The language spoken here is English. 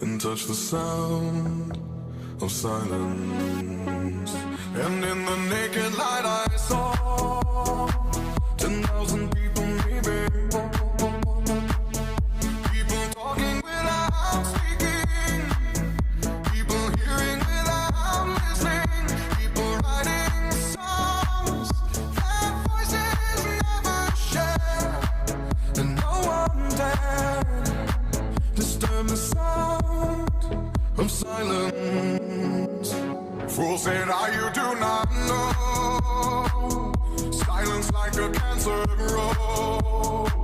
and touch the sound of silence. And in the naked light I saw 10,000 people, maybe. People talking without speaking, people hearing without listening, people writing songs that voices never share, and no one dared disturb the sound of silence. Fools say now you do not know, silence like a cancer grows.